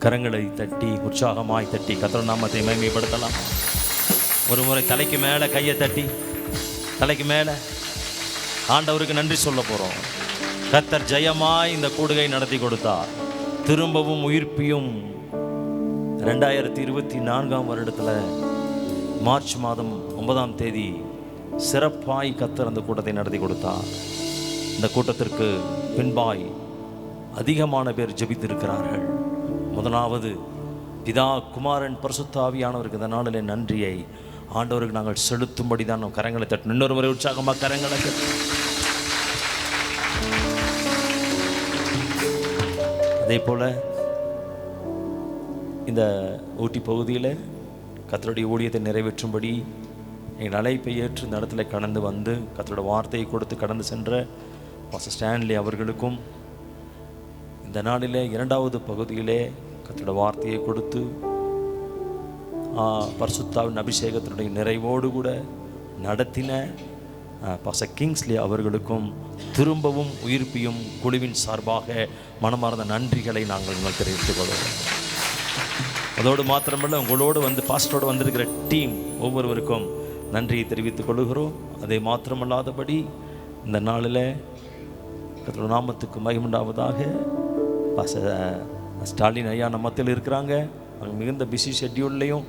கரங்களை தட்டி உற்சாகமாய் தட்டி கர்த்தர் நாமத்தை மகிமைப்படுத்தலாம். ஒரு முறை தலைக்கு மேலே கையை தட்டி தலைக்கு மேலே ஆண்டவருக்கு நன்றி சொல்ல போகிறோம். கர்த்தர் ஜெயமாய் இந்த கூடுகை நடத்தி கொடுத்தார். திரும்பவும் உயிர்ப்பியும் 2024 வருடத்தில் மார்ச் மாதம் 9ஆம் தேதி சிறப்பாய் கர்த்தர் அந்த கூட்டத்தை நடத்தி கொடுத்தார். இந்த கூட்டத்திற்கு பின்பாய் அதிகமான பேர் ஜெபித்திருக்கிறார்கள். முதலாவது பிதா குமாரன் பரிசுத்த ஆவியானவருக்கு இந்த நாளிலே நன்றியை ஆண்டவருக்கு நாங்கள் செலுத்தும்படி தான் நம் கரங்களை தட்டணும். இன்னொரு முறை உற்சாகமாக கரங்களை தட்டு. அதே போல் இந்த ஊட்டி பகுதியில் கர்த்தருடைய ஊழியத்தை நிறைவேற்றும்படி எங்கள் அழைப்பை ஏற்று இந்த இடத்துல கடந்து வந்து கர்த்தருடைய வார்த்தையை கொடுத்து கடந்து சென்ற பாஸ்டர் ஸ்டான்லி அவர்களுக்கும் இந்த நாளிலே 2வது பகுதியிலே கர்த்தருடைய வார்த்தையை கொடுத்து பரிசுத்தாவின் அபிஷேகத்தினுடைய நிறைவோடு கூட நடத்தின பாஸ்டர் கிங்ஸ்லி அவர்களுக்கும் திரும்பவும் உயிர்ப்பியும் குழுவின் சார்பாக மனமார்ந்த நன்றிகளை நாங்கள் தெரிவித்துக் கொள்வோம். அதோடு மாத்திரமல்ல, உங்களோடு வந்து பாஸ்டரோடு வந்திருக்கிற டீம் ஒவ்வொருவருக்கும் நன்றியை தெரிவித்துக் கொள்கிறோம். அதை மாத்திரமல்லாதபடி இந்த நாளில் கர்த்தருடைய நாமத்துக்கு மகிமையுண்டாவதாக ஸ்டாலின் ஐயா நம்ம மத்தியில் இருக்கிறாங்க. அவங்க மிகுந்த பிஸி ஷெட்யூல்லையும்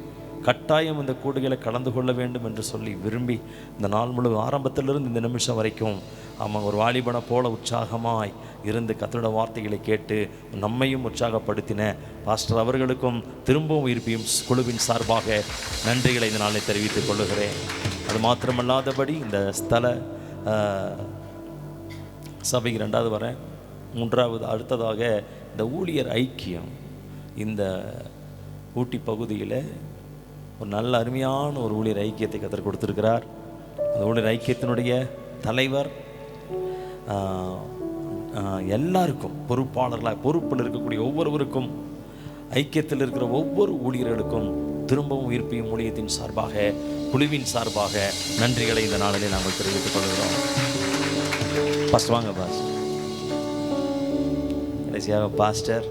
கட்டாயம் இந்த கூடுகளை கலந்து கொள்ள வேண்டும் என்று சொல்லி விரும்பி இந்த நாள் முழு ஆரம்பத்திலிருந்து இந்த நிமிஷம் வரைக்கும் அவங்க ஒரு வாலிபனை போல உற்சாகமாய் இருந்து கர்த்தருடைய வார்த்தைகளை கேட்டு நம்மையும் உற்சாகப்படுத்தின பாஸ்டர் அவர்களுக்கும் திரும்பவும் உயிர்ப்பியும் குழுவின் சார்பாக நன்றிகளை இந்த நாளை தெரிவித்துக் கொள்ளுகிறேன். அது மாத்திரமல்லாதபடி இந்த ஸ்தல சபைக்கு 2வது வரேன். 3வது அடுத்ததாக இந்த ஊழியர் ஐக்கியம் இந்த ஊட்டி பகுதியில் ஒரு நல்ல அருமையான ஒரு ஊழியர் ஐக்கியத்தை கர்த்தர் கொடுத்திருக்கிறார். அந்த ஊழியர் ஐக்கியத்தினுடைய தலைவர் எல்லாருக்கும் பொறுப்பில் இருக்கக்கூடிய ஒவ்வொருவருக்கும் ஐக்கியத்தில் இருக்கிற ஒவ்வொரு ஊழியர்களுக்கும் திரும்பவும் உயிர்ப்பியும் ஊழியத்தின் சார்பாக குழுவின் சார்பாக நன்றிகளை இந்த நாளிலே நாங்கள் தெரிவித்துக் கொள்கிறோம். ஃபஸ்ட் வாங்க பாஸ்டர். கடைசியாக பாஸ்டர்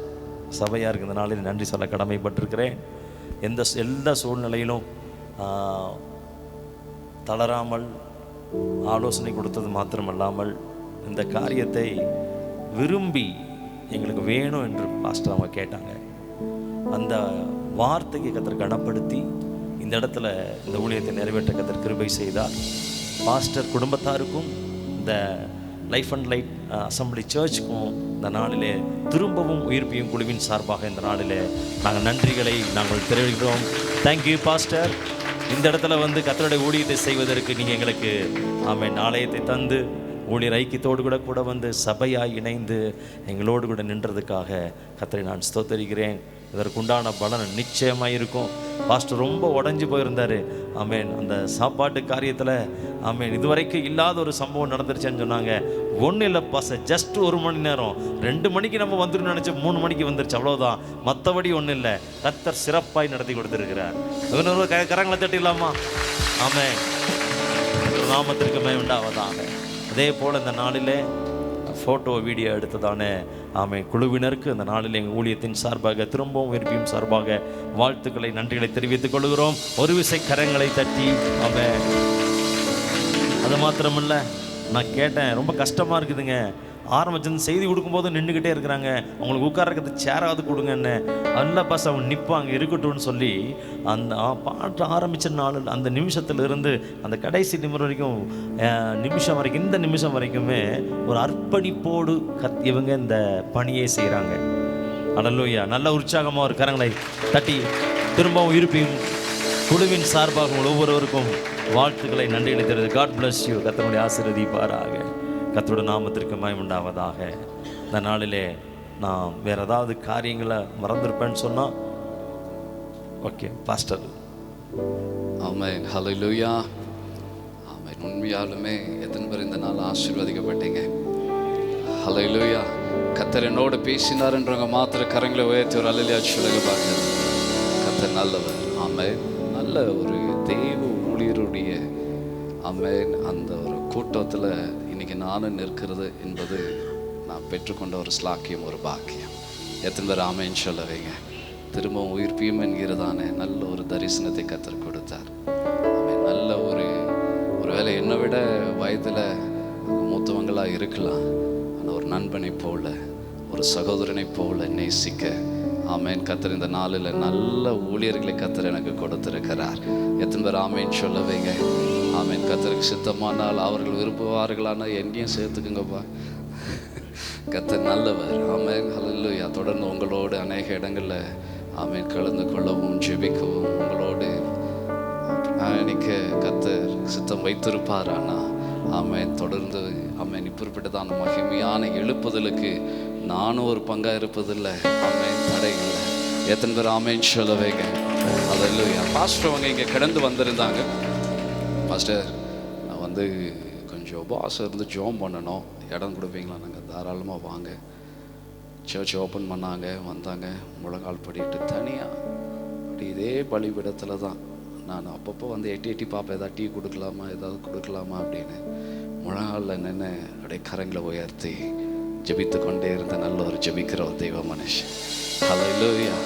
சபையாருக்கு இந்த நாளில் நன்றி சொல்ல கடமைப்பட்டிருக்கிறேன். எல்லா சூழ்நிலையிலும் தளராமல் ஆலோசனை கொடுத்தது மாத்திரமல்லாமல் இந்த காரியத்தை விரும்பி எங்களுக்கு வேணும் என்று பாஸ்டர் அவங்க கேட்டாங்க. அந்த வார்த்தையை கர்த்தர் கனப்படுத்தி இந்த இடத்துல இந்த ஊழியத்தை நிறைவேற்ற கர்த்தர் கிருபை செய்தார். பாஸ்டர் குடும்பத்தாருக்கும் இந்த லைஃப் அண்ட் லைட் அசம்பிளி சர்ச்சுக்கும் இந்த நாளிலே திரும்பவும் உயிர்ப்பியும் குழுவின் சார்பாக இந்த நாளிலே நாங்கள் நன்றிகளை நாங்கள் தெரிவிக்கிறோம். Thank you pastor. இந்த இடத்துல வந்து கர்த்தருடைய ஊழியத்தை செய்வதற்கு நீங்கள் எங்களுக்கு ஆலயத்தை தந்து ஊழியர் ஐக்கியத்தோடு கூட வந்து சபையாய் இணைந்து எங்களோடு கூட நின்றதுக்காக கர்த்தரை நான் ஸ்தோத்தரிக்கிறேன். இதற்குண்டான பலன் நிச்சயமாக இருக்கும். பாஸ்டர் ரொம்ப உடஞ்சி போயிருந்தார். அந்த சாப்பாட்டு காரியத்தில் இதுவரைக்கும் இல்லாத ஒரு சம்பவம் நடந்துருச்சுன்னு சொன்னாங்க. ஒன்றும் இல்லை பாஸ்டர், ஜஸ்ட் 1 மணி நேரம் 2 மணிக்கு நம்ம வந்துருன்னு நினச்சி 3 மணிக்கு வந்துருச்சு, அவ்வளோதான். மற்றபடி ஒன்றும் இல்லை. கர்த்தர் சிறப்பாய் நடத்தி கொடுத்துருக்கிறார். கரங்களை தட்டிடலாமா? நாமத்திற்கு மகிமையுண்டாவதாக. அதே போல் இந்த நாளிலே ஃபோட்டோ வீடியோ எடுத்ததான குழுவினருக்கு இந்த நாளில் எங்கள் ஊழியத்தின் சார்பாக திரும்பவும் விரும்பியும் சார்பாக வாழ்த்துக்களை நன்றிகளை தெரிவித்துக் கொள்கிறோம். ஒரு விசை கரங்களை தட்டி அது மாத்திரமில்லை, நான் கேட்டேன், ரொம்ப கஷ்டமாக இருக்குதுங்க. ஆரம்பிச்சிருந்து செய்தி கொடுக்கும்போது நின்றுக்கிட்டே இருக்கிறாங்க, அவங்களுக்கு உட்காரக்கிறது சேராவது கொடுங்கன்னு. அல்ல பாஸ் அவங்க நிற்பாங்க இருக்கட்டும்னு சொல்லி அந்த பாட்டு ஆரம்பித்த நாள் அந்த நிமிஷத்துலேருந்து அந்த கடைசி நிமிஷம் வரைக்கும் இந்த நிமிஷம் வரைக்குமே ஒரு அர்ப்பணிப்போடு இவங்க இந்த பணியை செய்கிறாங்க. அல்லேலூயா. நல்ல உற்சாகமாக ஒரு கரங்களை தட்டி திரும்பவும் இருப்பையும் குழுவின் சார்பாக உங்கள் ஒவ்வொருவருக்கும் வாழ்த்துக்களை நன்றிகளை தெரிவித்து காட் பிளஸ் யூ. கர்த்தருடைய ஆசீர்வதிப்பாராக. கர்த்தருடைய நாமத்திற்கு மகிமையுண்டாவதாக. இந்த நாளிலே நான் வேறு ஏதாவது காரியங்களை மறந்துருப்பேன்னு சொன்னால் ஓகே பாஸ்டர். ஆமென். ஹல்லேலூயா. ஆமென். உண்மையாலுமே எத்தனை பேர் இந்த நாள் ஆசீர்வதிக்கப்பட்டீங்க? ஹல்லேலூயா. கர்த்தர் என்னோடு பேசினார்ன்றவங்க மாத்திர கரங்களை உயர்த்தி ஒரு அல்லேலூயா சொல்லுங்க பார்க்க. கர்த்தர் நல்லவர். ஆமென். நல்ல ஒரு தேவ ஊழியருடைய ஆமென் அந்த ஒரு கூட்டத்தில் இன்னைக்கு நானும் நிற்கிறது என்பது நான் பெற்றுக்கொண்ட ஒரு ஸ்லாக்கியம், ஒரு பாக்கியம். எத்தனை பேர் ஆமென் சொல்லுவீங்க? திரும்பவும் உயிர்ப்பியும் என்கிறதான நல்ல ஒரு தரிசனத்தை கத்தர் கொடுத்தார். ஆமென். நல்ல ஒருவேளை என்னை விட வயதில் மூத்தவங்களாக இருக்கலாம், ஆனால் ஒரு நண்பனை போல, ஒரு சகோதரனை போல நேசிக்க ஆமேன் கத்தர் இந்த நாளில் நல்ல ஊழியர்களை கத்தர் எனக்கு கொடுத்திருக்கிறார். எத்தனை பேர் ஆமேன் சொல்லவைங்க? ஆமேன். கத்தருக்கு சித்தமானால் அவர்கள் விரும்புவார்களானால் என்னையும் சேர்த்துக்குங்கப்பா. கத்தர் நல்லவர். ஆமேன். ஹல்லேலூயா. தொடர்ந்து உங்களோடு அநேக இடங்களில் ஆமேன் கலந்து கொள்ளவும் ஜெபிக்கவும் உங்களோடு எனக்கு கத்தர் சித்தம் வைத்திருப்பார். ஆனால் ஆமேன் தொடர்ந்து ஆமேன் இப்படிப்பட்டதான மகிமையான எழுப்புதலுக்கு நானும் ஒரு பங்காக இருப்பதில்லை. ஆமேன் தடை இல்லை. எத்தனை பேர் ஆமேன் சொல்லவேங்க? ஹல்லேலூயா. பாஸ்டர் அவங்க இங்கே கடந்து வந்திருந்தாங்க. பாஸ்டர் நான் வந்து கொஞ்சம் உபவாசம் இருந்து ஜோம் பண்ணணும், இடம் கொடுப்பீங்களா? நாங்கள் தாராளமாக வாங்க. சர்ச் ஓப்பன் பண்ணாங்க, வந்தாங்க, முழங்கால் படிட்டு தனியாக அப்படி இதே பலிபீடத்தில் தான் நான் அப்பப்போ வந்து எட்டி பார்ப்பேன், ஏதாவது டீ கொடுக்கலாமா, ஏதாவது கொடுக்கலாமா அப்படின்னு. முழங்காலில் நின்று அப்படியே கரங்களை உயர்த்தி ஜெபித்து கொண்டே இருந்த நல்ல ஒரு ஜெபிக்கிற ஒரு தெய்வ மனுஷன். ஹல்லேலூயா.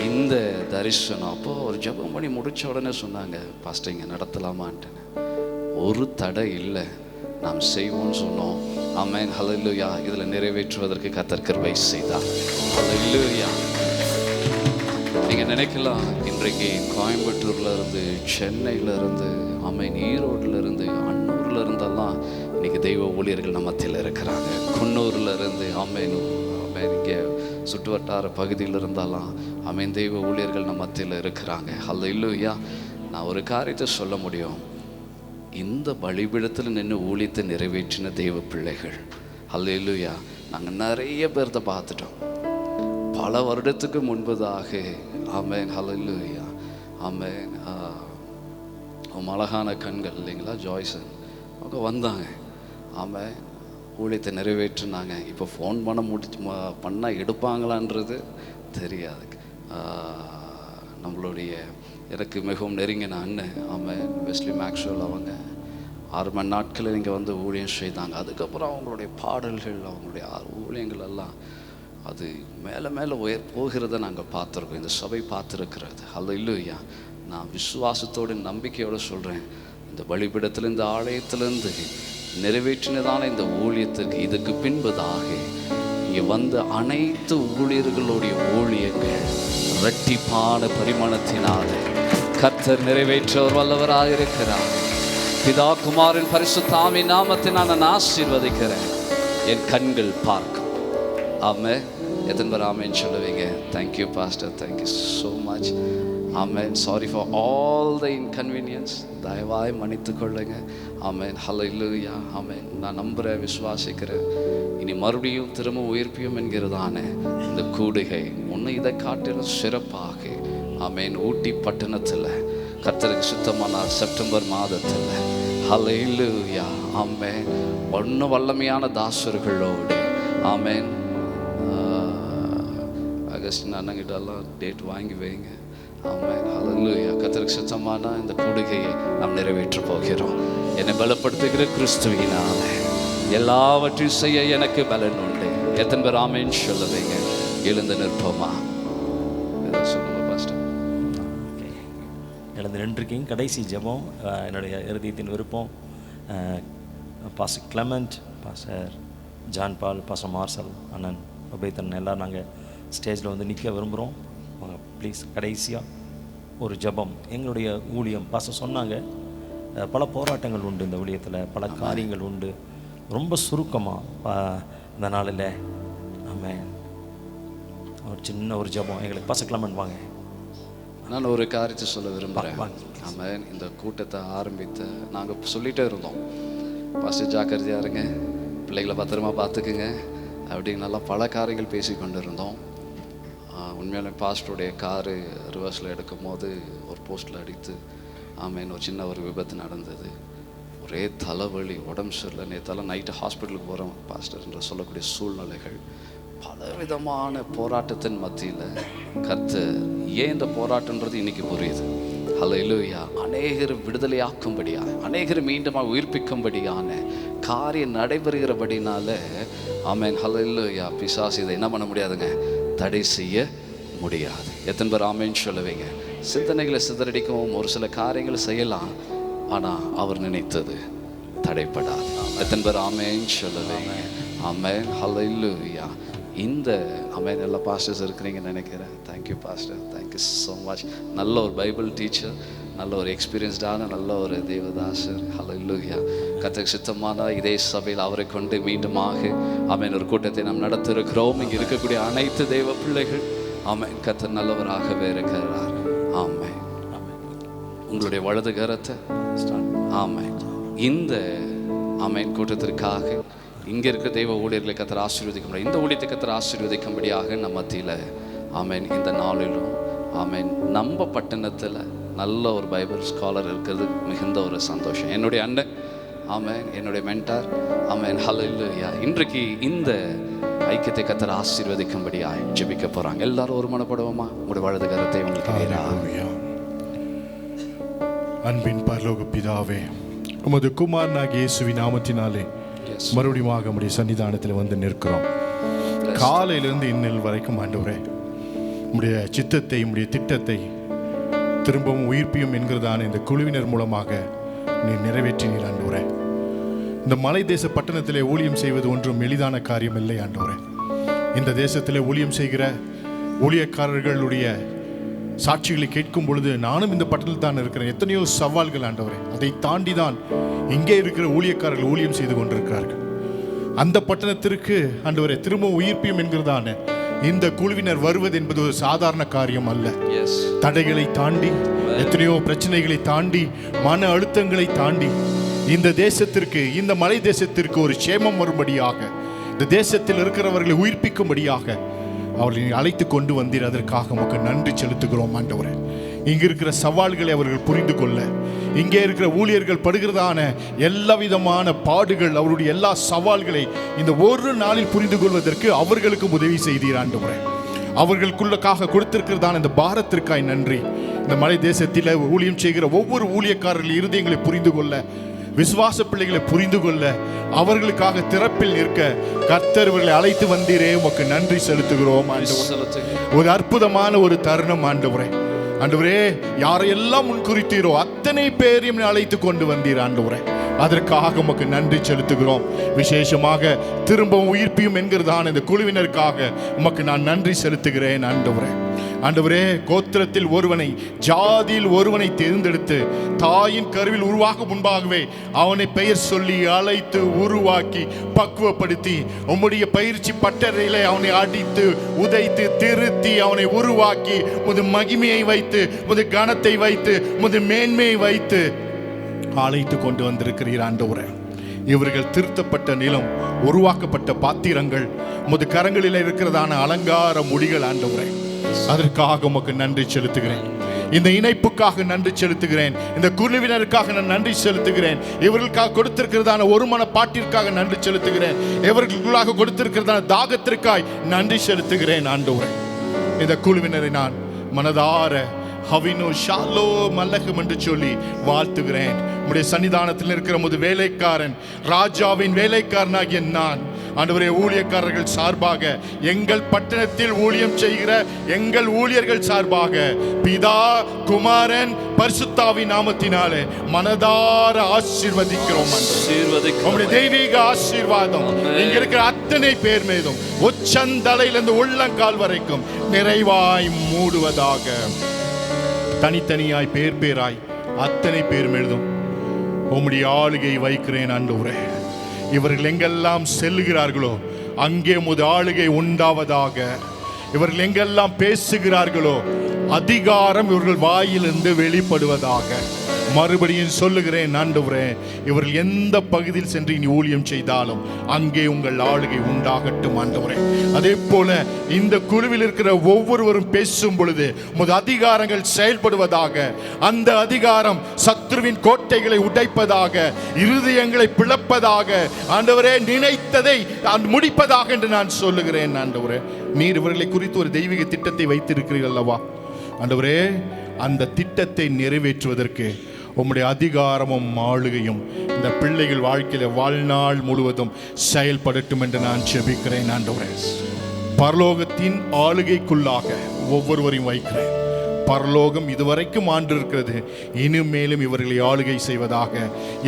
இந்த தரிசனம் அப்போ ஒரு ஜெபம் பண்ணி முடித்த உடனே சொன்னாங்க, பாஸ்டர் இங்கே நடத்தலாமான்ட்டு. ஒரு தடை இல்லை, நாம் செய்வோம்னு சொன்னோம். ஆமென். ஹல்லேலூயா. இதில் நிறைவேற்றுவதற்கு கர்த்தர் கிருபை செய்தார். ஹல்லேலூயா. நீங்கள் நினைக்கலாம், இன்றைக்கு கோயம்புத்தூர்ல இருந்து, சென்னையில இருந்து, ஆமென், ஈரோட்டில் இருந்து, அன்னூர்ல இருந்தெல்லாம் இன்னைக்கு தெய்வ ஊழியர்கள் நம்ம மத்தியில் இருக்கிறாங்க. குன்னூர்ல இருந்து ஆமென், ஆமென், இங்கே சுற்று வட்டார பகுதியில் இருந்தாலாம் ஆமென் தெய்வ ஊழியர்கள் நம்ம மத்தியில் இருக்கிறாங்க. ஹல்லேலூயா. நான் ஒரு காரியத்தை சொல்ல முடியும், இந்த பலிபீடத்தில் நின்று ஊழியத்தை நிறைவேற்றின தெய்வ பிள்ளைகள். ஹல்லேலூயா. நாங்கள் நிறைய பேர்த்த பார்த்துட்டோம் பல வருடத்துக்கு முன்பதாக. ஆமென். ஹல்லேலூயா. ஆமென். அழகான கண்கள் இல்லைங்களா, ஜாய்சன் அவங்க வந்தாங்க. ஆமாம், ஊழியத்தை நிறைவேற்றினாங்க. இப்போ ஃபோன் பண்ணால் எடுப்பாங்களான்றது தெரியாது. நம்மளுடைய எனக்கு மிகவும் நெருங்கின அண்ணன் ஆமாம் வெஸ்லி மேக்ஸ்வெல் அவங்க 6 மணி நாட்களில் இங்கே வந்து ஊழியம் செய்தாங்க. அதுக்கப்புறம் அவங்களுடைய பாடல்கள், அவங்களுடைய ஊழியங்கள் எல்லாம் அது மேலே மேலே போகிறத நாங்கள் பார்த்துருக்கோம், இந்த சபை பார்த்துருக்கிறது. ஹல்லேலூயா. நான் விசுவாசத்தோடு நம்பிக்கையோடு சொல்கிறேன், இந்த பலிபீடத்தில் இந்த ஆலயத்திலேருந்து நிறைவேற்றினதான இந்த ஊழியத்திற்கு இதுக்கு பின்பதாக இங்கே வந்த அனைத்து ஊழியர்களுடைய ஊழியங்கள் இரட்டிப்பான பரிமாணத்தினால் கர்த்தர் நிறைவேற்றவர் வல்லவராக இருக்கிறார். பிதா குமாரின் பரிசுத்த ஆவியின் நாமத்தை நான் ஆசீர்வதிக்கிறேன். என் கண்கள் பார்க்கும். ஆமென். எத்தனை பேர் ஆமென் சொல்லுவீங்க? Thank you pastor, thank you so much. Amen. Sorry for all the inconvenience. தயவாய் மன்னித்து கொள்ளுங்க. ஆமென். ஹல்லேலூயா. ஆமென். நான் நம்புகிறேன், விசுவாசிக்கிறேன், இனி மறுபடியும் திரும்ப உயிர்ப்பியும் என்கிறதான இந்த கூடுகை ஒன்று இதை காட்டிலும் சிறப்பாக ஆமென் ஊட்டி பட்டணத்தில் கர்த்தருக்கு சுத்தமான செப்டம்பர் மாதத்தில் ஹல்லேலூயா ஆமென் ஒன்று வல்லமையான தாசர்களோடு ஆமென் ஆகஸ்ட் அண்ணங்கிட்டெல்லாம் டேட் வாங்கி வைங்க. ஆமென். ஹல்லேலூயா. கர்த்தருக்கு சுத்தமான இந்த கூடுகையை நாம் நிறைவேற்ற போகிறோம். என்னை பலப்படுத்துகிற கிறிஸ்துவினால எல்லாவற்றையும் செய்ய எனக்கு பலன் உண்டு. எத்தனை பேர் ஆமென் சொல்லுவீங்க? எழுந்து நிற்போமா? சொல்லுங்க பாஸ்டர். எழுந்து நின்றுருக்கீங்க. கடைசி ஜெபம் என்னுடைய இறுதியத்தின் விருப்பம். Pastor Clement, pastor John Paul, pastor Marshal, அண்ணன் உபேதன் எல்லோரும் நாங்கள் ஸ்டேஜில் வந்து நிற்க விரும்புகிறோம். ப்ளீஸ் கடைசியாக ஒரு ஜெபம். எங்களுடைய ஊழியம் பாஸ்டர் சொன்னாங்க, பல போராட்டங்கள் உண்டு இந்த ஊழியத்தில், பல காரியங்கள் உண்டு. ரொம்ப சுருக்கமாக இந்த நாளில் ஆமென் ஒரு சின்ன ஒரு ஜெபம் எங்களுக்கு பாஸ்டர் கிளமெண்ட் வாங்க. நான் ஒரு காரியத்தை சொல்ல விரும்புகிறேன். ஆமென். இந்த கூட்டத்தை ஆரம்பித்து நாங்கள் சொல்லிகிட்டே இருந்தோம், பாஸ்டர் ஜாக்கிரதையாக இருங்க, பிள்ளைகளை பத்திரமா பார்த்துக்குங்க அப்படின்னு நல்லா பல காரியங்கள் பேசி கொண்டு இருந்தோம். உண்மையிலே பாஸ்டருடைய காரு ரிவர்ஸில் எடுக்கும் போது ஒரு போஸ்ட்டில் அடித்து ஆமென் ஒரு சின்ன ஒரு விபத்து நடந்தது. ஒரே தலைவலி, உடம்பு சரியில்லை. நேற்றாலும் நைட்டு ஹாஸ்பிட்டலுக்கு போகிறோம் பாஸ்டர் என்று சொல்லக்கூடிய சூழ்நிலைகள், பலவிதமான போராட்டத்தின் மத்தியில் கர்த்தர் ஏன் இந்த போராட்டன்றது இன்றைக்கி புரியுது. ஹல்லேலூயா. அநேகர் விடுதலையாக்கும்படியாக, அநேகர் மீண்டுமாக உயிர்ப்பிக்கும்படியான காரியம் நடைபெறுகிறபடினால ஆமென். ஹல்லேலூயா. பிசாசு இதை என்ன பண்ண முடியாதுங்க, தடை செய்ய முடியாது. எத்தனை பேர் ஆமேன்னு சொல்லுவீங்க? சிந்தனைகளை சிதறடிக்கவும் ஒரு சில காரியங்களை செய்யலாம், ஆனால் அவர் நினைத்தது தடைப்படாது. எத்தனை பேர் ஆமேன்னு சொல்லுவீங்க? ஆமேன். ஹல்லேலூயா. இந்த ஆமேன். எல்லா பாஸ்டர்ஸ் இருக்கிறீங்கன்னு நினைக்கிறேன். Thank you pastor, thank you so much. நல்ல ஒரு பைபிள் டீச்சர், நல்ல ஒரு எக்ஸ்பீரியன்ஸ்டான நல்ல ஒரு தேவதாசர். ஹல்லேலூயா. கர்த்தருக்கு சித்தமான இதே சபையில் அவரை கொண்டு மீண்டுமாக ஆமேன் ஒரு கூட்டத்தை நாம் நடத்திருக்கிறோம். இங்கே இருக்கக்கூடிய அனைத்து தேவ பிள்ளைகள் ஆமேன் கர்த்தர் நல்லவராகவே இருக்கிறார். ஆமேன். உங்களுடைய வலது கரத்தை ஆமேன் இந்த ஆமேன் கூட்டத்திற்காக இங்கே இருக்க தெய்வ ஊழியர்களை கர்த்தர் ஆசீர்வதிக்க முடியும். இந்த ஊழியத்தை கர்த்தர் ஆசீர்வதிக்கும்படியாக நம்ம மத்தியில் ஆமேன் இந்த நாளிலும் ஆமேன் நம்ம பட்டணத்தில் நல்ல ஒரு பைபிள் ஸ்காலர் இருக்கிறது மிகுந்த ஒரு சந்தோஷம். என்னுடைய அண்ணன் ஆமேன், என்னுடைய மென்டார் ஆமேன். ஹல்லேலூயா. இன்றைக்கு இந்த ஐக்கியத்தை கர்த்தர் ஆசீர்வதிக்கும்படியாக ஜெபிக்க போகிறாங்க. எல்லாரும் ஒரு மனப்படுவோமா? உங்களுடைய வலது கரத்தை உங்களுக்கு. அன்பின் பரலோக பிதாவே, உமது குமாரனாகிய இயேசுவின் நாமத்தினாலே மறுபடியும் உம்முடைய சன்னிதானத்தில் வந்து நிற்கிறோம். காலையிலிருந்து இன்னல் வரைக்கும் ஆண்டவரே உம்முடைய சித்தத்தை உம்முடைய திட்டத்தை திரும்பவும் உயிர்ப்பியும் என்கிறதான இந்த குழுவினர் மூலமாக நீ நிறைவேற்றினீர் ஆண்டவரே. இந்த மலை தேச பட்டணத்திலே ஊழியம் செய்வது ஒன்றும் எளிதான காரியம் இல்லை ஆண்டவரே. இந்த தேசத்திலே ஊழியம் செய்கிற ஊழியக்காரர்களுடைய சாட்சிகளை கேட்கும் பொழுது நானும் இந்த பட்டணத்தில் தான் இருக்கிறேன். எத்தனையோ சவால்கள் ஆண்டவரே. அதை தாண்டி தான் இங்கே இருக்கிற ஊழியக்காரர்கள் ஊழியம் செய்து கொண்டிருக்கிறார்கள். அந்த பட்டணத்திற்கு ஆண்டவரே திரும்ப உயிர்ப்பியும் என்கிறதான இந்த குழுவினர் வருவது என்பது ஒரு சாதாரண காரியம் அல்ல. தடைகளை தாண்டி, எத்தனையோ பிரச்சனைகளை தாண்டி, மன அழுத்தங்களை தாண்டி இந்த தேசத்திற்கு, இந்த மலை தேசத்திற்கு ஒரு சேமம் வரும்படியாக, இந்த தேசத்தில் இருக்கிறவர்களை உயிர்ப்பிக்கும்படியாக அவர்களை அழைத்து கொண்டு வந்தீர். அதற்காக உமக்கு நன்றி செலுத்துகிறோம் ஆண்டவரே. இங்கே இருக்கிற சவால்களை அவர்கள் புரிந்து கொள்ள, இங்கே இருக்கிற ஊழியர்கள் படுகிறதான எல்லா விதமான பாடுகள், அவருடைய எல்லா சவால்களை இந்த ஒரு நாளில் புரிந்து கொள்வதற்கு அவர்களுக்கு உதவி செய்தீர் ஆண்டவரே. அவர்களுக்குள்ளக்காக கொடுத்திருக்கிறதான இந்த பாரத்திற்காய் நன்றி. இந்த மலை தேசத்தில் ஊழியம் செய்கிற ஒவ்வொரு ஊழியக்காரர்கள் இருதயங்களை புரிந்து கொள்ள, விசுவாச பிள்ளைகளை புரிந்து கொள்ள, அவர்களுக்காக திறப்பில் நிற்க கர்த்தர் இவர்களை அழைத்து வந்தீரே, உமக்கு நன்றி செலுத்துகிறோம் ஆண்டவரே. ஒரு அற்புதமான ஒரு தருணம் ஆண்டவரே. ஆண்டவரே, யாரையெல்லாம் முன்குறித்தீரோ அத்தனை பேரையும் அழைத்து கொண்டு வந்தீர் ஆண்டவரே. அதற்காக உமக்கு நன்றி செலுத்துகிறோம். விசேஷமாக திரும்பவும் உயிர்ப்பியும் என்கிறதான இந்த குழுவினருக்காக உமக்கு நான் நன்றி செலுத்துகிறேன் ஆண்டவரே. ஆண்டவரே, கோத்திரத்தில் ஒருவனை, ஜாதியில் ஒருவனை தேர்ந்தெடுத்து தாயின் கருவில் உருவாகும் முன்பாகவே அவனை பெயர் சொல்லி அழைத்து உருவாக்கி பக்குவப்படுத்தி உம்முடைய பயிற்சி பட்டறையிலே அவனை அடித்து உதைத்து திருத்தி அவனை உருவாக்கி முது மகிமையை வைத்து, முது கனத்தை வைத்து, முது மேன்மையை வைத்து அழைத்து கொண்டு வந்திருக்கிறீர் ஆண்டவரே. இவர்கள் திருத்தப்பட்ட நிலம், உருவாக்கப்பட்ட பாத்திரங்கள், முது கரங்களில் இருக்கிறதான அலங்கார முடிகள் ஆண்டவரே. அதற்காக உமக்கு நன்றி செலுத்துகிறேன். இந்த இணைப்புக்காக நன்றி செலுத்துகிறேன். இந்த குழுவினருக்காக நான் நன்றி செலுத்துகிறேன். இவர்களுக்காக கொடுத்திருக்கிறதான ஒரு மன பாட்டிற்காக நன்றி செலுத்துகிறேன். இவர்களுக்காக கொடுத்திருக்கிறதான தாகத்திற்காய் நன்றி செலுத்துகிறேன் ஆண்டவரே. இந்த குழுவினரை நான் மனதார ஹவினோ ஷாலோ மல்லகம் என்று சொல்லி வாழ்த்துகிறேன். உம்முடைய சன்னிதானத்தில் இருக்கிற முது வேலைக்காரன், ராஜாவின் வேலைக்காரனாகிய நான் ஆண்டவரே, ஊழியக்காரர்கள் சார்பாக, எங்கள் பட்டணத்தில் ஊழியம் செய்கிற எங்கள் ஊழியர்கள் சார்பாக பிதா, குமாரன், பரிசுத்தாவின் நாமத்தினாலே மனதார ஆசீர்வதிக்கிறோம். உம்முடைய தெய்வீக ஆசீர்வாதம் இங்க இருக்கிற அத்தனை பேர் மீதும் உச்சந்தலையிலிருந்து உள்ளங்கால் வரைக்கும் நிறைவாய் மூடுவதாக. தனித்தனியாய் பேர் பேராய் அத்தனை பேர் மீதும் உம்முடைய ஆளுகை வைக்கிறேன் ஆண்டவரே. இவர்கள் எங்கெல்லாம் செல்லுகிறார்களோ அங்கே உமது ஆளுகை உண்டாவதாக. இவர்கள் எங்கெல்லாம் பேசுகிறார்களோ அதிகாரம் இவர்கள் வாயிலிருந்து வெளிப்படுவதாக. மறுபடியும் சொல்லுகிறேன் ஆண்டவரே, இவர்கள் எந்த பகுதியில் சென்று நீ ஊழியம் செய்தாலும் அங்கே உங்கள் ஆளுகை உண்டாகட்டும் ஆண்டவரே. அதே போல இந்த குழுவில் இருக்கிற ஒவ்வொருவரும் பேசும் பொழுது உமது அதிகாரங்கள் செயல்படுவதாக. அந்த அதிகாரம் சத்ருவின் கோட்டைகளை உடைப்பதாக, இருதயங்களை பிளப்பதாக, ஆண்டவரே நினைத்ததை முடிப்பதாக என்று நான் சொல்லுகிறேன் ஆண்டவரே. நீர் இவர்களை குறித்து ஒரு தெய்வீக திட்டத்தை வைத்திருக்கிறீர்கள் அல்லவா ஆண்டவரே. அந்த திட்டத்தை நிறைவேற்றுவதற்கு உம்முடைய அதிகாரமும் ஆளுகையும் இந்த பிள்ளைகள் வாழ்க்கையில வாழ்நாள் முழுவதும் செயல்படட்டும் என்று நான் ஜெபிக்கிறேன் ஆண்டவரே. பரலோகத்தின் ஆளுகைக்குள்ளாக ஒவ்வொருவரையும் வைக்கிறேன். பரலோகம் இதுவரைக்கும் ஆண்டு இருக்கிறது, இனிமேலும் இவர்களை ஆளுகை செய்வதாக,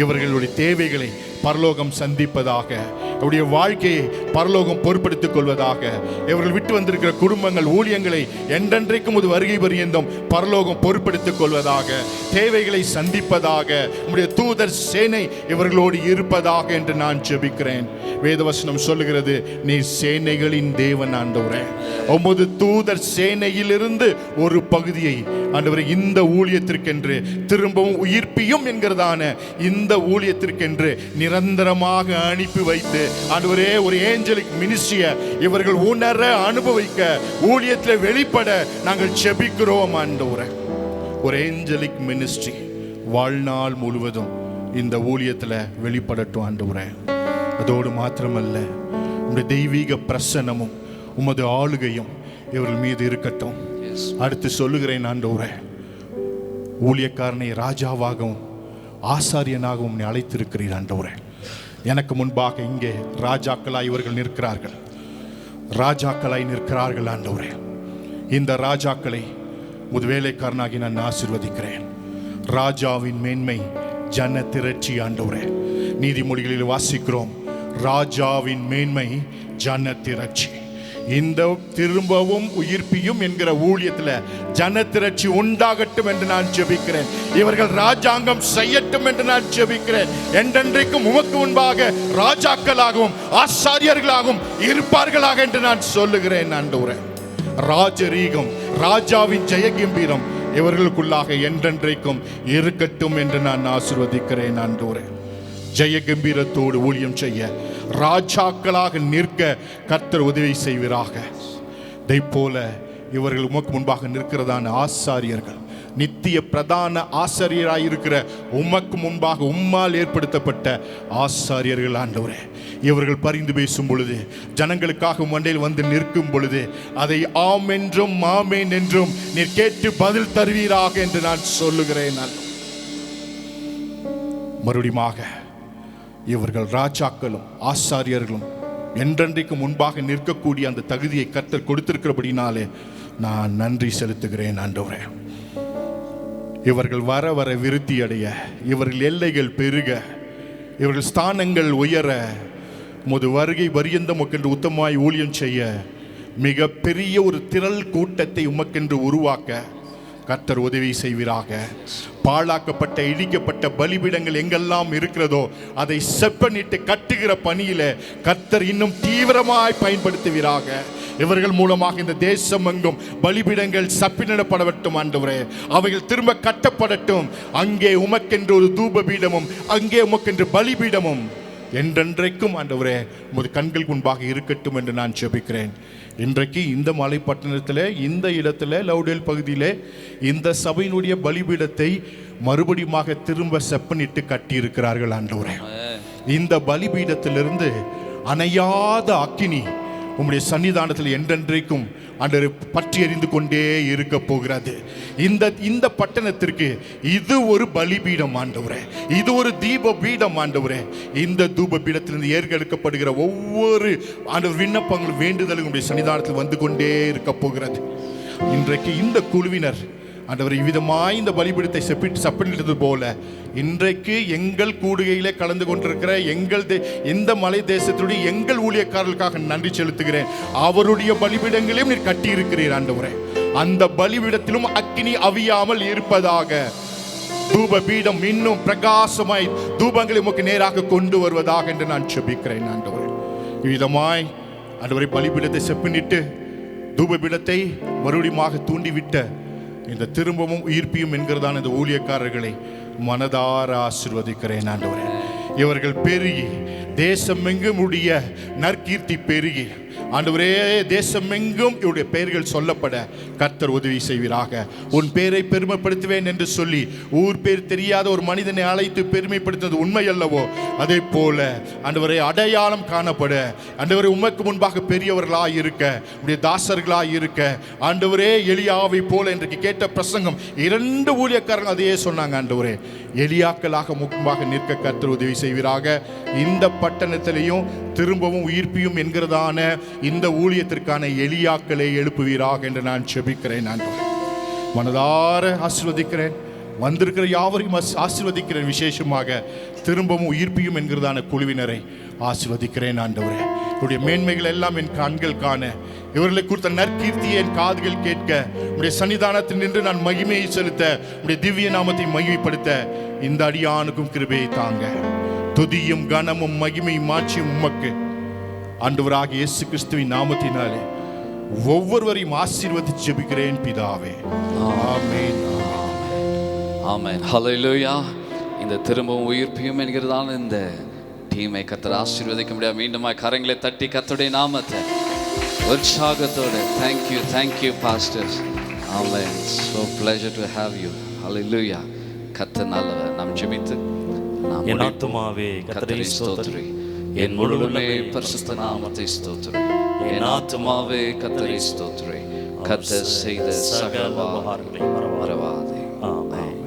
இவர்களுடைய தேவைகளை பரலோகம் சந்திப்பதாக, அவருடைய வாழ்க்கையை பரலோகம் பொறுப்படுத்திக் கொள்வதாக, இவர்கள் விட்டு வந்திருக்கிற குடும்பங்கள் ஊழியங்களை என்றென்றைக்கும் ஒரு வருகை பரியந்தம் பரலோகம் பொறுப்படுத்திக் கொள்வதாக, தேவைகளை சந்திப்பதாக, உம்முடைய தூதர் சேனை இவர்களோடு இருப்பதாக என்று நான் ஜெபிக்கிறேன். வேதவசனம் சொல்லுகிறது, நீ சேனைகளின் தேவன் ஆண்டவரே. உமது தூதர் சேனையிலிருந்து ஒரு பகுதியை ஆண்டவரே இந்த ஊழியத்திற்கென்று திரும்பவும் உயிர்ப்பியும் என்கிறதான இந்த ஊழியத்திற்கென்று நிரந்தரமாக அனுப்பி வைத்து ஆண்டவரே ஒரு ஏஞ்சலிக் மினிஸ்ட்ரியை இவர்கள் உணர அனுபவிக்க ஊழியத்தில் வெளிப்பட நாங்கள் ஜெபிக்கிறோம் ஆண்டவரே. ஒரு ஏஞ்சலிக் மினிஸ்ட்ரி வாழ்நாள் முழுவதும் இந்த ஊழியத்தில் வெளிப்படட்டும் ஆண்டவரே. அதோடு மாத்திரமல்ல, உங்களுடைய தெய்வீக பிரசன்னமும் உமது ஆளுகையும் இவர்கள் மீது இருக்கட்டும். அடுத்து சொல்லுகிறேன் ஆண்டவரே, ஊழியக்காரனை ராஜாவாகவும் ஆசாரியனாகவும் நீ அழைத்திருக்கிறீர் ஆண்டவரே. எனக்கு முன்பாக இங்கே ராஜாக்களாய் இவர்கள் நிற்கிறார்கள், ராஜாக்களாய் நிற்கிறார்கள் ஆண்டவரே. இந்த ராஜாக்களை உமது வேலைக்காரனாகி நான் ஆசீர்வதிக்கிறேன். ராஜாவின் மேன்மை ஜன திரட்சி ஆண்டவரே. நீதிமொழிகளில் வாசிக்கிறோம், ராஜாவின் மேன்மை ஜன திரட்சி. இந்த திரும்பவும் உயிர்ப்பியும் என்கிற ஊழியத்தில் ஜன திரட்சி உண்டாகட்டும் என்று நான் ஜெபிக்கிறேன். இவர்கள் ராஜாங்கம் செய்யட்டும் என்று நான் ஜெபிக்கிறேன். என்றென்றைக்கும் உமக்கு முன்பாக ராஜாக்களாகவும் ஆசாரியர்களாகவும் இருப்பார்களாக என்று நான் சொல்லுகிறேன் ஆண்டவரே. ராஜரீகம், ராஜாவின் ஜெயகம்பீரம் இவர்களுக்குள்ளாக என்றென்றைக்கும் இருக்கட்டும் என்று நான் ஆசீர்வதிக்கிறேன் ஆண்டவரே. ஜெயகம்பீரத்தோடு ஊழியம் செய்ய ராஜாக்களாக நிற்க கர்த்தர் உதவி செய்வீராக. இதைப்போல இவர்கள் உமக்கு முன்பாக நிற்கிறதான ஆசாரியர்கள், நித்திய பிரதான ஆசாரியராய் இருக்கிற உமக்கு முன்பாக உம்மால் ஏற்படுத்தப்பட்ட ஆசாரியர்கள் ஆண்டவரே, இவர்கள் பரிந்து பேசும் பொழுது, ஜனங்களுக்காக மண்டையில் வந்து நிற்கும் பொழுது அதை ஆம் என்றும் ஆமேன் என்றும் நீர் கேட்டு பதில் தருவீராக என்று நான் சொல்லுகிறேன். மறுபடியும் இவர்கள் ராஜாக்களும் ஆசாரியர்களும் என்றென்றைக்கு முன்பாக நிற்கக்கூடிய அந்த தகுதியை கர்த்தர் கொடுத்திருக்கிறபடினாலே நான் நன்றி செலுத்துகிறேன் ஆண்டவரே. இவர்கள் வர வர விருத்தி அடைய, இவர்கள் எல்லைகள் பெருக, இவர்கள் ஸ்தானங்கள் உயர, உமது வருகை பரியந்தம் உமக்கென்று உத்தமமாய் ஊழியம் செய்ய மிக பெரிய ஒரு திரள் கூட்டத்தை உமக்கென்று உருவாக்க கர்த்தர் உதவி செய்வீராக. பாழாக்கப்பட்ட இடிக்கப்பட்ட பலிபீடங்கள் எங்கெல்லாம் இருக்கிறதோ அதை செப்பனிட்டு கட்டுகிற பணியில கர்த்தர் இன்னும் தீவிரமாய் பயன்படுத்துவீராக. இவர்கள் மூலமாக இந்த தேசம் எங்கும் பலிபீடங்கள் சப்பினிடப்படட்டும் ஆண்டவரே. அவைகள் திரும்ப கட்டப்படட்டும். அங்கே உமக்கென்று ஒரு தூப பீடமும் அங்கே உமக்கென்று பலிபீடமும் என்றென்றைக்கும் ஆண்டவரே உமது கண்கள் முன்பாக இருக்கட்டும் என்று நான் ஜெபிக்கிறேன். இன்றைக்கு இந்த மலைப்பட்டணத்தில், இந்த இடத்துல லவுடேல் பகுதியில் இந்த சபையினுடைய பலிபீடத்தை மறுபடியுமாக திரும்ப செப்பனிட்டு கட்டி இருக்கிறார்கள் ஆண்டவரே. இந்த பலிபீடத்திலிருந்து அணையாத அக்கினி உம்முடைய சன்னிதானத்தில் என்றென்றைக்கும் ஆண்டவரே பற்றி எறிந்து கொண்டே இருக்க போகிறது. இந்த பட்டணத்திற்கு இது ஒரு பலிபீடம் ஆண்டவரே, இது ஒரு தீப பீடம் ஆண்டவரே. இந்த தூப பீடத்திலிருந்து ஏற்கெடுக்கப்படுகிற ஒவ்வொரு ஆண்டவர் விண்ணப்பங்கள் வேண்டுதலும் உம்முடைய சன்னிதானத்தில் வந்து கொண்டே இருக்க போகிறது. இன்றைக்கு இந்த குழுவினர் ஆண்டவர் இவ்விதமாய் இந்த பலிபீடத்தை செப்பனிட்டது போல இன்றைக்கு எங்கள் கூடுகையிலே கலந்து கொண்டிருக்கிற இந்த மலை தேசத்துடைய எங்கள் ஊழியக்காரர்களுக்காக நன்றி செலுத்துகிறேன். அவருடைய பலிபீடங்களையும் நீர் கட்டி இருக்கிறீர் ஆண்டவரே. அந்த பலிபீடத்திலும் அக்கினி அவியாமல் இருப்பதாக, தூப பீடம் இன்னும் பிரகாசமாய் தூபங்களை உமக்கு நேராக கொண்டு வருவதாக என்று நான் ஜெபிக்கிறேன் ஆண்டவரே. இவ்விதமாய் ஆண்டவரை பலிபீடத்தை செப்பனிட்டு தூப பீடத்தை மறுபடியும் தூண்டிவிட்ட இந்த திரும்பவும் உயிர்ப்பியும் என்கிறதான இந்த ஊழியக்காரர்களை மனதார ஆசீர்வதிக்கிறேன் ஆண்டவரே. இவர்கள் பெருகி தேசமெங்கும் உடைய நற்கீர்த்தி பெருகி ஆண்டவரே தேசமெங்கும் இவருடைய பெயர்கள் சொல்லப்பட கர்த்தர் உதவி செய்வீராக. உன் பேரை பெருமைப்படுத்துவேன் என்று சொல்லி ஊர் பேர் தெரியாத ஒரு மனிதனை அழைத்து பெருமைப்படுத்துவது உண்மை அல்லவோ, அதே போல ஆண்டவரே அடையாளம் காணப்பட ஆண்டவரே உமக்கு முன்பாக பெரியவர்களாய் இருக்க, உடைய தாசர்களாய் இருக்க ஆண்டவரே எலியாவை போல இன்றைக்கு கேட்ட பிரசங்கம் 2 ஊழியக்காரர்கள் அதையே சொன்னாங்க ஆண்டவரே. எலியாக்களாக முன்பாக நிற்க கர்த்தர் உதவி செய்வீராக. இந்த பட்டணத்திலையும் திரும்பவும் உயிர்ப்பியும் என்கிறதான இந்த ஊழியத்திற்கான எலியாக்களை எழுப்புவீராக என்று நான் ஜெபிக்கிறேன். ஆண்டவரே, மனதார ஆசீர்வதிக்கிறேன். வந்திருக்கிற யாவரையும் ஆசீர்வதிக்கிறேன். விசேஷமாக திரும்பவும் உயிர்ப்பியும் என்கிறதான குழுவினரை ஆசீர்வதிக்கிறேன். ஆண்டவரே, இவருடைய மேன்மைகள் எல்லாம் என் கண்கள் காண, இவர்களை குறித்த நற்கீர்த்தியை என் காதுகள் கேட்க, உடைய சன்னிதானத்தில் நின்று நான் மகிமையை செலுத்த, உடைய திவ்ய நாமத்தை மகிமைப்படுத்த இந்த அடியானுக்கும் கிருபையை தாங்க. துதியும் கனமும் மகிமையும் மாட்சியும் உமக்கு. ஆண்டவராகிய இயேசு கிறிஸ்துவின் நாமத்தினாலே ஒவ்வொருவரையும் ஆசீர்வதித்து ஜெபிக்கிறேன் பிதாவே. ஆமென். ஆமென். ஹல்லேலூயா. இந்த திரும்பவும் உயிர்ப்பியும் என்கிறதான இந்த டீமை கர்த்தர் ஆசீர்வதிக்க முடியாது. மீண்டுமாய் கரங்களை தட்டி கர்த்தருடைய நாமத்தை உற்சாகத்தோடு thank you pastors. Amen. So pleasure to have you. ஹல்லேலூயா. கர்த்தர் நல்லவர். நாம் ஜெபித்து என் ஆத்துமாவே கர்த்தரை ஸ்தோத்திரி, என் முழுமே பரிசுத்த நாமத்தை ஸ்தோத்திரி. என் ஆத்துமாவே கர்த்தரை ஸ்தோத்திரி, கர்த்தர் செய்த சகல உபகாரங்களை மறவாதே. ஆமென்.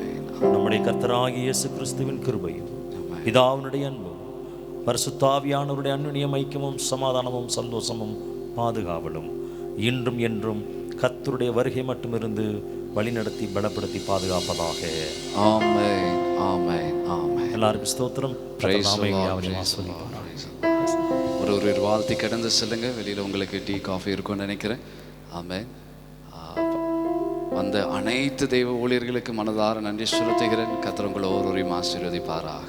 நம்முடைய கர்த்தராகிய இயேசு கிறிஸ்துவின் கிருபையும் பிதாவினுடைய அன்பும் பரிசுத்த ஆவியானவருடைய அன்யோன்ய ஐக்கியமும் சமாதானமும் சந்தோஷமும் பாதுகாவலும் இன்றும் என்றும் கர்த்தருடைய வருகை மட்டுமிருந்து வழிநடத்தி பலப்படுத்தி பாதுகாப்பதாக. ஆமென். ஆமென். ஆமென். எல்லாருக்கும் ஸ்தோத்திரம். ஒரு வாழ்த்தி கடந்து செல்லுங்க. வெளியில் உங்களுக்கு டீ காஃபி இருக்கும்னு நினைக்கிறேன். ஆமென். வந்த அனைத்து தெய்வ ஊழியர்களுக்கு மனதார நன்றி செலுத்துகிறேன். கர்த்தர் உங்களை ஒவ்வொருவரையும் ஆசீர்வதிப்பாராக.